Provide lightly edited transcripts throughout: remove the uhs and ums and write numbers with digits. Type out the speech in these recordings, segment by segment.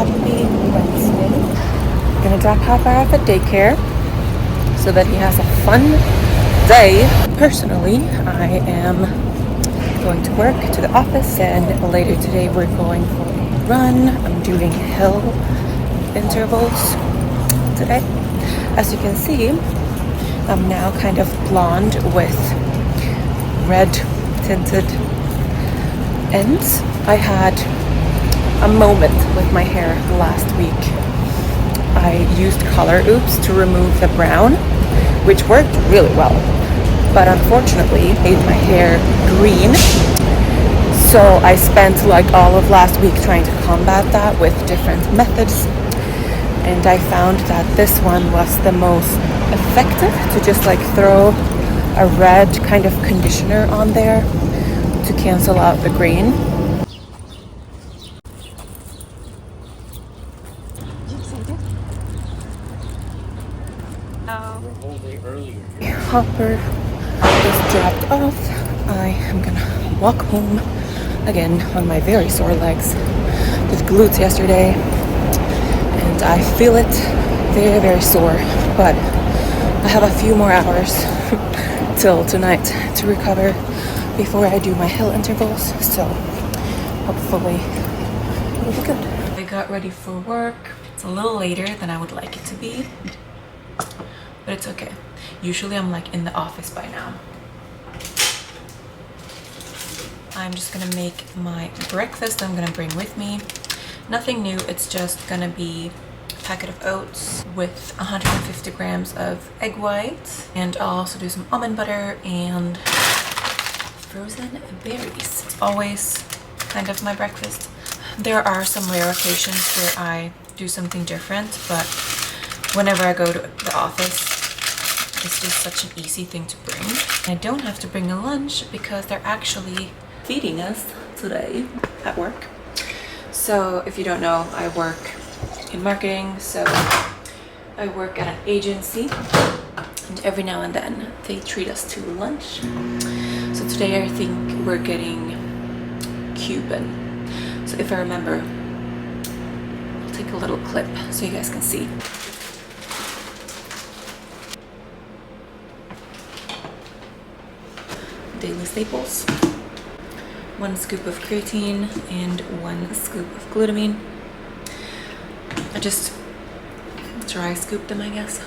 happy Wednesday. I'm gonna drop Papa off at daycare so that he has a fun day. Personally, I am going to work, to the office, and later today we're going for a run. I'm doing hill intervals today. As you can see, I'm now kind of blonde with red tinted ends. I had a moment with my hair last week. I used color oops to remove the brown, which worked really well, but unfortunately made my hair green. So I spent like all of last week trying to combat that with different methods, and I found that this one was the most effective, to just like throw a red kind of conditioner on there to cancel out the green. Hopper is dropped off. I am gonna walk home again on my very sore legs. Did glutes yesterday and I feel it very, very sore, but I have a few more hours till tonight to recover before I do my hill intervals, so hopefully it'll be good. I got ready for work. It's a little later than I would like it to be, but it's okay. Usually I'm like in the office by now. I'm just gonna make my breakfast I'm gonna bring with me. Nothing new, it's just gonna be a packet of oats with 150 grams of egg white, and I'll also do some almond butter and frozen berries. It's always kind of my breakfast. There are some rare occasions where I do something different, but whenever I go to the office, it's just such an easy thing to bring. I don't have to bring a lunch because they're actually feeding us today at work. So if you don't know, I work in marketing, so I work at an agency, and every now and then they treat us to lunch. So today I think we're getting Cuban. So if I remember, I'll take a little clip so you guys can see. Daily staples: 1 scoop of creatine and 1 scoop of glutamine. I just dry scoop them, I guess.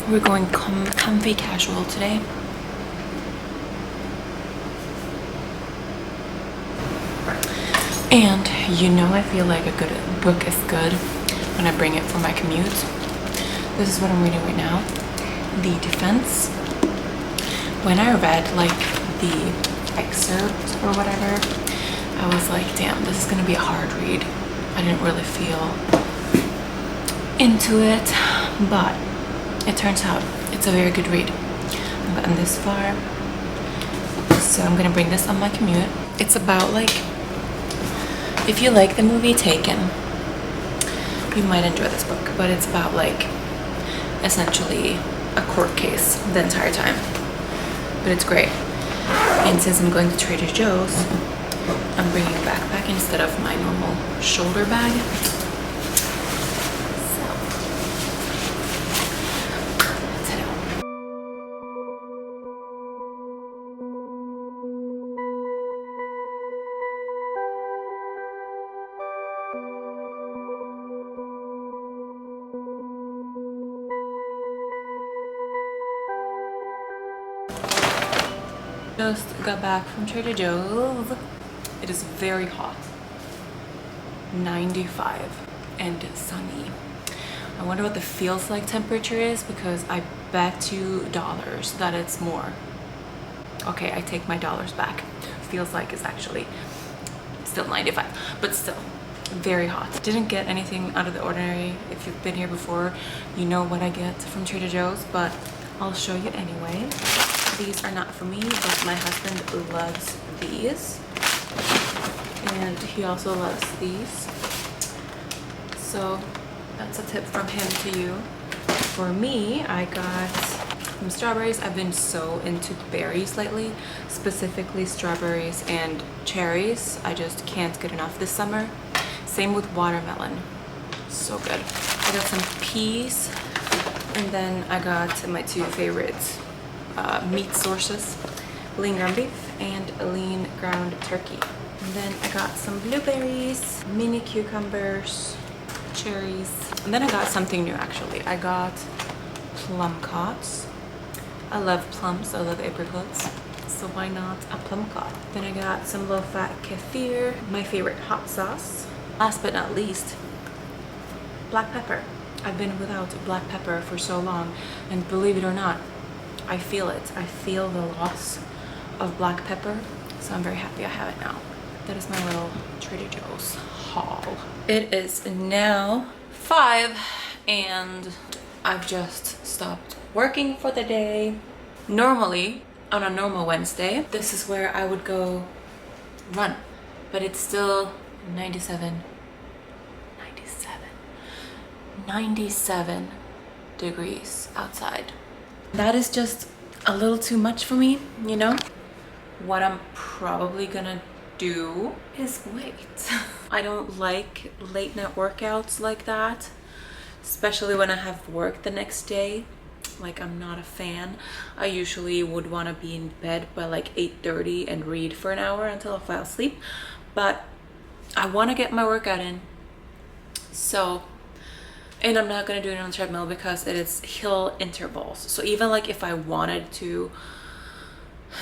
We're going comfy casual today. And you know, I feel like a good book is good when I bring it for my commute. This is what I'm reading right now, The Defense. When I read like the excerpt or whatever, I was like, damn, this is gonna be a hard read. I didn't really feel into it, but it turns out it's a very good read. I've gotten this far, so I'm gonna bring this on my commute. It's about like, if you like the movie Taken, you might enjoy this book, but it's about like essentially a court case the entire time, but it's great. And since I'm going to Trader Joe's, I'm bringing a backpack instead of my normal shoulder bag. So let's head out. Just got back from Trader Joe's. It is very hot, 95 and sunny. I wonder what the feels like temperature is, because I bet you dollars that it's more. Okay, I take my dollars back. Feels like it's actually still 95, but still very hot. Didn't get anything out of the ordinary. If you've been here before, you know what I get from Trader Joe's, but I'll show you anyway. These are not for me, but my husband loves these, and he also loves these, so that's a tip from him to you. For me, I got from strawberries. I've been so into berries lately, specifically strawberries and cherries. I just can't get enough this summer. Same with watermelon. So good. I got some peas, and then I got my two favorite meat sources, lean ground beef and lean ground turkey. And then I got some blueberries, mini cucumbers, cherries, and then I got something new actually. I got plum cots. I love plums, I love apricots, so why not a plum cot? Then I got some low-fat kefir, my favorite hot sauce. Last but not least, black pepper. I've been without black pepper for so long, and believe it or not, I feel it. I feel the loss of black pepper, so I'm very happy I have it now. That is my little Trader Joe's haul. It is now 5 and I've just stopped working for the day. Normally, on a normal Wednesday, this is where I would go run, but it's still 97 degrees outside. That is just a little too much for me, you know? What I'm probably gonna do is wait. I don't like late night workouts like that, especially when I have work the next day. Like, I'm not a fan. I usually would want to be in bed by like 8:30 and read for an hour until I fall asleep, but I want to get my workout in. So, and I'm not going to do it on the treadmill because it is hill intervals. So even like if I wanted to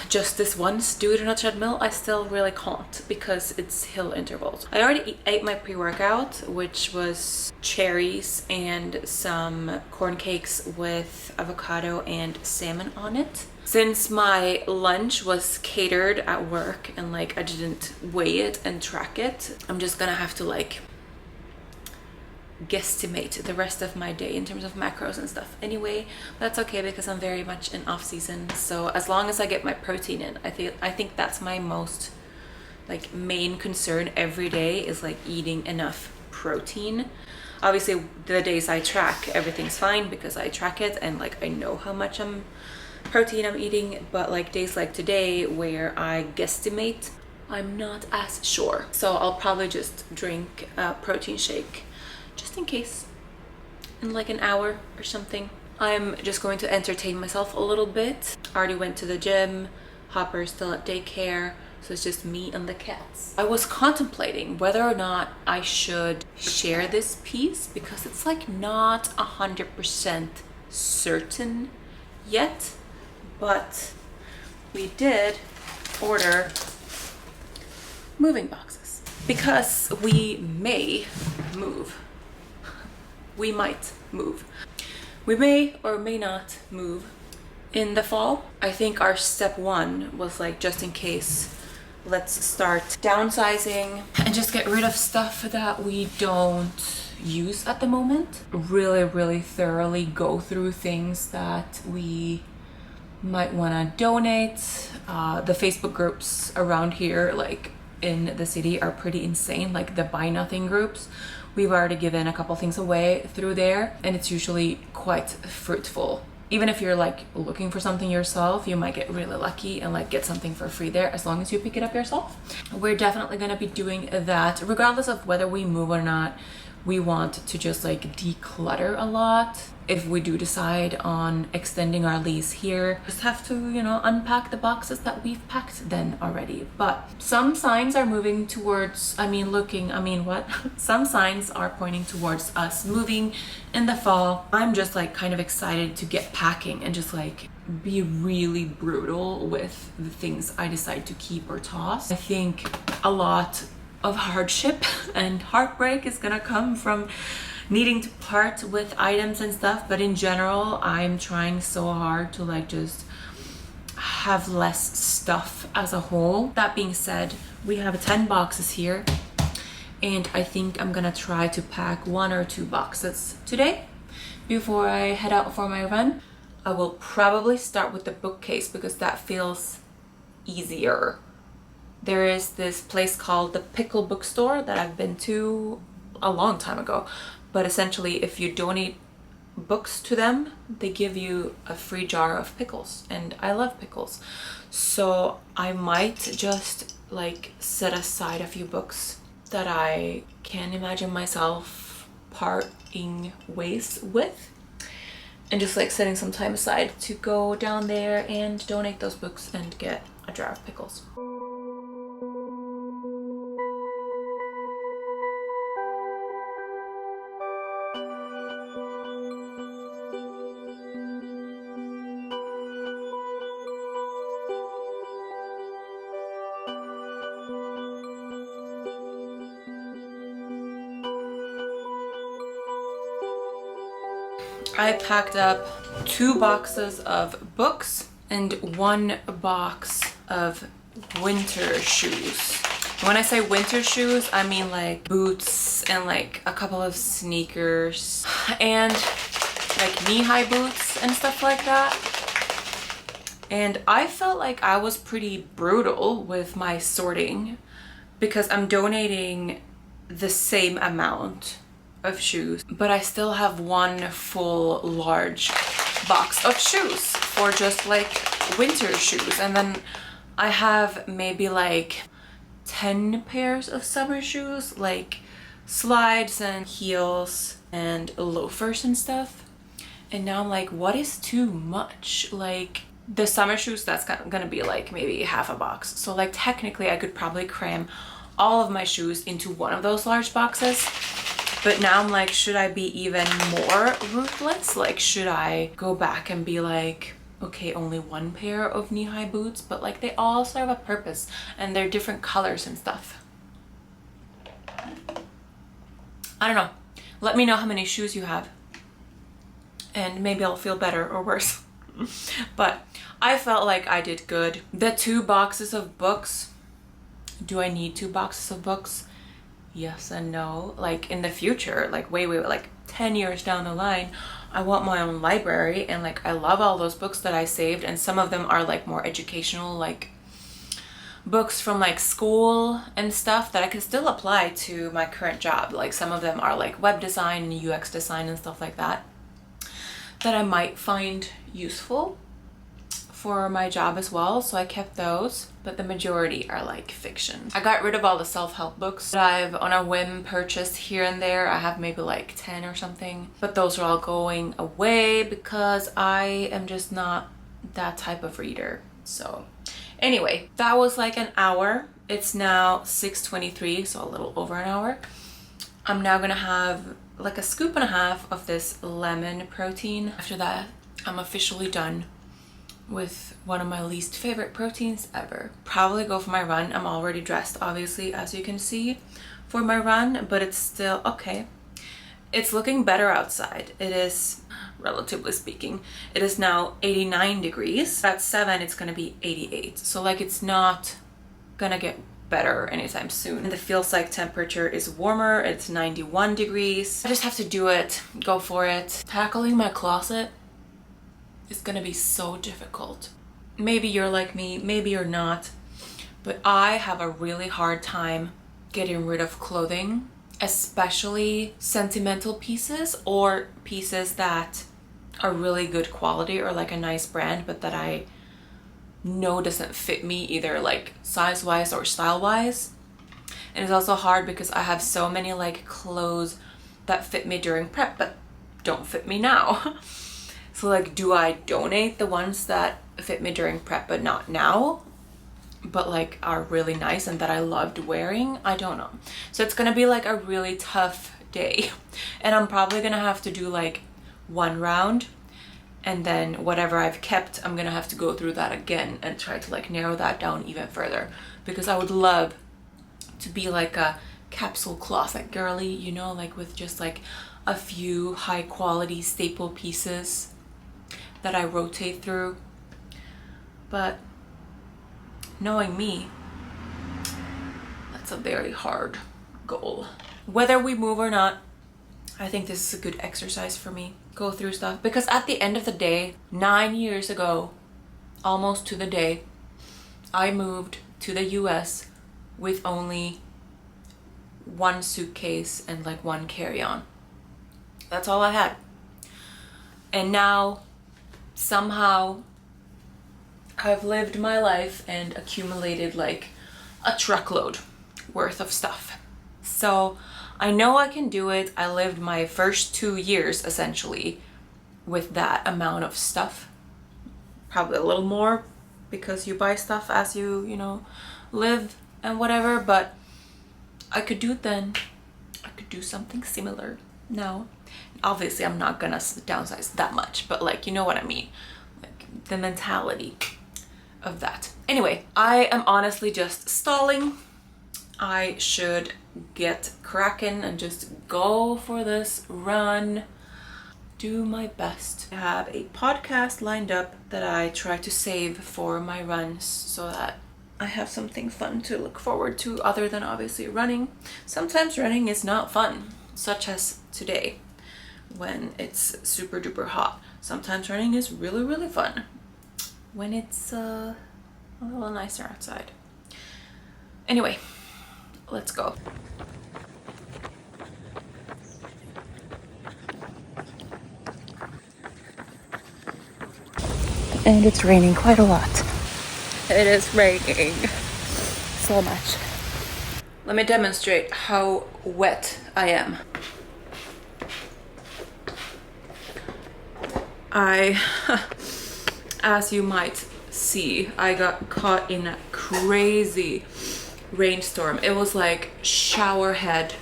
just this once do it on a treadmill, I still really can't because it's hill intervals. I already ate my pre-workout, which was cherries and some corn cakes with avocado and salmon on it. Since my lunch was catered at work and like I didn't weigh it and track it, I'm just gonna have to like guesstimate the rest of my day in terms of macros and stuff. Anyway, that's okay because I'm very much in off season. So as long as I get my protein in, I think that's my most like main concern every day, is like eating enough protein. Obviously the days I track, everything's fine because I track it and like I know how much protein I'm eating, but like days like today where I guesstimate, I'm not as sure. So I'll probably just drink a protein shake just in case in like an hour or something. I'm just going to entertain myself a little bit. I already went to the gym. Hopper's still at daycare, so it's just me and the cats. I was contemplating whether or not I should share this piece because it's like not 100% certain yet, but we did order moving boxes because we may move. We might move. We may or may not move in the fall. I think our step one was like, just in case, let's start downsizing and just get rid of stuff that we don't use at the moment. Really thoroughly go through things that we might want to donate. The Facebook groups around here, like in the city, are pretty insane. Like the buy nothing groups, we've already given a couple things away through there, and it's usually quite fruitful. Even if you're like looking for something yourself, you might get really lucky and like get something for free there as long as you pick it up yourself. We're definitely going to be doing that regardless of whether we move or not. We want to just like declutter a lot. If we do decide on extending our lease here, just have to, you know, unpack the boxes that we've packed then already. But some signs are moving towards, some signs are pointing towards us moving in the fall. I'm just like kind of excited to get packing and just like be really brutal with the things I decide to keep or toss. I think a lot of hardship and heartbreak is gonna come from needing to part with items and stuff, but in general I'm trying so hard to like just have less stuff as a whole. That being said, we have 10 boxes here and I think I'm gonna try to pack 1 or 2 boxes today before I head out for my run. I will probably start with the bookcase because that feels easier. There is this place called the Pickle Bookstore that I've been to a long time ago, but essentially if you donate books to them, they give you a free jar of pickles, and I love pickles. So I might just like set aside a few books that I can imagine myself parting ways with, and just like setting some time aside to go down there and donate those books and get a jar of pickles. I packed up 2 boxes of books and 1 box of winter shoes. When I say winter shoes, I mean like boots and like a couple of sneakers and like knee-high boots and stuff like that. And I felt like I was pretty brutal with my sorting because I'm donating the same amount of shoes, but I still have 1 full large box of shoes for just like winter shoes, and then I have maybe like 10 pairs of summer shoes, like slides and heels and loafers and stuff. And now I'm like, what is too much? Like the summer shoes, that's gonna be like maybe half a box, so like technically I could probably cram all of my shoes into one of those large boxes. But now I'm like, should I be even more ruthless? Like, should I go back and be like, okay, only 1 pair of knee-high boots, but like they all serve a purpose and they're different colors and stuff. I don't know. Let me know how many shoes you have, and maybe I'll feel better or worse. But I felt like I did good. The 2 boxes of books, do I need 2 boxes of books? Yes and no. Like in the future, like way like 10 years down the line, I want my own library, and like I love all those books that I saved, and some of them are like more educational, like books from like school and stuff that I can still apply to my current job. Like some of them are like web design and UX design and stuff like that I might find useful for my job as well, so I kept those, but the majority are like fiction. I got rid of all the self-help books that I've on a whim purchased here and there. I have maybe like 10 or something, but those are all going away because I am just not that type of reader. So anyway, that was like an hour. It's now 6:23, so a little over an hour. I'm now gonna have like a scoop and a half of this lemon protein. After that, I'm officially done with one of my least favorite proteins ever. Probably go for my run. I'm already dressed, obviously, as you can see, for my run, but it's still okay. It's looking better outside. It is, relatively speaking, it is now 89 degrees. At 7, it's gonna be 88. So like it's not gonna get better anytime soon. And the feels like temperature is warmer. It's 91 degrees. I just have to do it, go for it. Tackling my closet, it's gonna be so difficult. Maybe you're like me, maybe you're not, but I have a really hard time getting rid of clothing, especially sentimental pieces or pieces that are really good quality or like a nice brand, but that I know doesn't fit me either like size-wise or style-wise. And it's also hard because I have so many like clothes that fit me during prep but don't fit me now. So like, do I donate the ones that fit me during prep but not now, but like are really nice and that I loved wearing? I don't know. So it's gonna be like a really tough day, and I'm probably gonna have to do like 1 round, and then whatever I've kept, I'm gonna have to go through that again and try to like narrow that down even further, because I would love to be like a capsule closet girly, you know, like with just like a few high quality staple pieces that I rotate through. But knowing me, that's a very hard goal. Whether we move or not, I think this is a good exercise for me. Go through stuff, because at the end of the day, 9 years ago, almost to the day, I moved to the US with only 1 suitcase and like 1 carry-on. That's all I had. And now somehow I've lived my life and accumulated like a truckload worth of stuff. So I know I can do it. I lived my first 2 years essentially with that amount of stuff. Probably a little more because you buy stuff as you know, live and whatever, but I could do it then. I could do something similar now. Obviously, I'm not gonna downsize that much, but like, you know what I mean? Like the mentality of that. Anyway, I am honestly just stalling. I should get cracking and just go for this run. Do my best. I have a podcast lined up that I try to save for my runs so that I have something fun to look forward to other than obviously running. Sometimes running is not fun, such as today when it's super duper hot. Sometimes running is really, really fun when it's a little nicer outside. Anyway, let's go. And it's raining quite a lot. It is raining so much. Let me demonstrate how wet I am. As you might see, I got caught in a crazy rainstorm. It was like shower head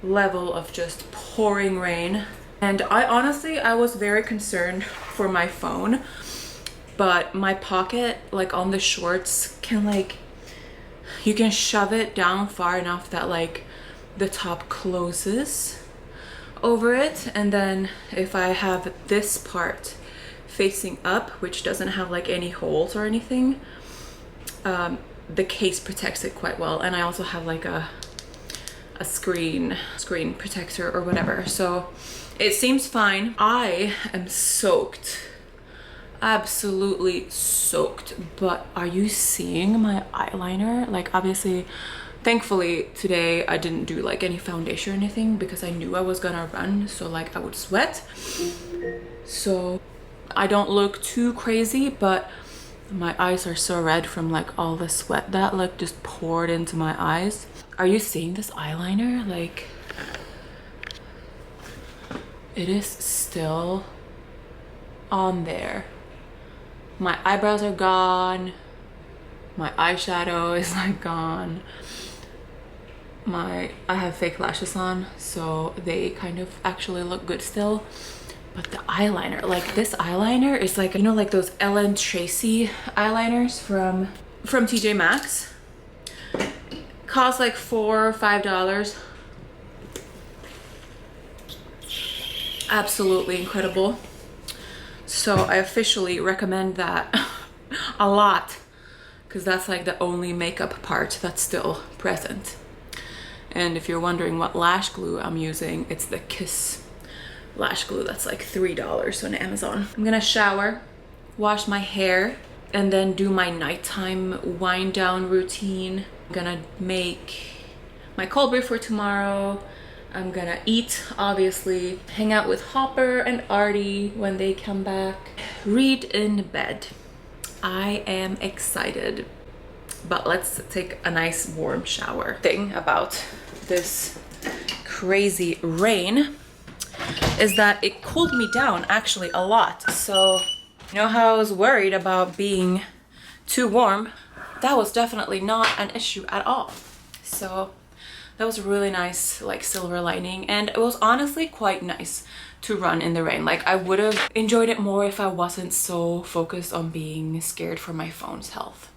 level of just pouring rain. And I was very concerned for my phone, but my pocket, like on the shorts, can like, you can shove it down far enough that like the top closes over it. And then if I have this part facing up, which doesn't have like any holes or anything, the case protects it quite well. And I also have like a screen protector or whatever, so it seems fine. I am soaked, absolutely soaked. But are you seeing my eyeliner? Like, obviously, thankfully today I didn't do like any foundation or anything because I knew I was gonna run, so like I would sweat, so I don't look too crazy, but my eyes are so red from like all the sweat that like just poured into my eyes. Are you seeing this eyeliner? Like, it is still on there. My eyebrows are gone. My eyeshadow is like gone. I have fake lashes on, so they kind of actually look good still. But the eyeliner, like this eyeliner is like, you know, like those Ellen Tracy eyeliners from TJ Maxx. Cost like $4 or $5. Absolutely incredible. So I officially recommend that a lot, because that's like the only makeup part that's still present. And if you're wondering what lash glue I'm using, it's the Kiss lash glue. That's like $3 on Amazon. I'm gonna shower, wash my hair, and then do my nighttime wind down routine. I'm gonna make my cold brew for tomorrow. I'm gonna eat, obviously, hang out with Hopper and Artie when they come back, read in bed. I am excited, but let's take a nice warm shower. Thing about this crazy rain is that it cooled me down actually a lot. So, you know how I was worried about being too warm? That was definitely not an issue at all. So that was a really nice like silver lining, and it was honestly quite nice to run in the rain. Like, I would have enjoyed it more if I wasn't so focused on being scared for my phone's health.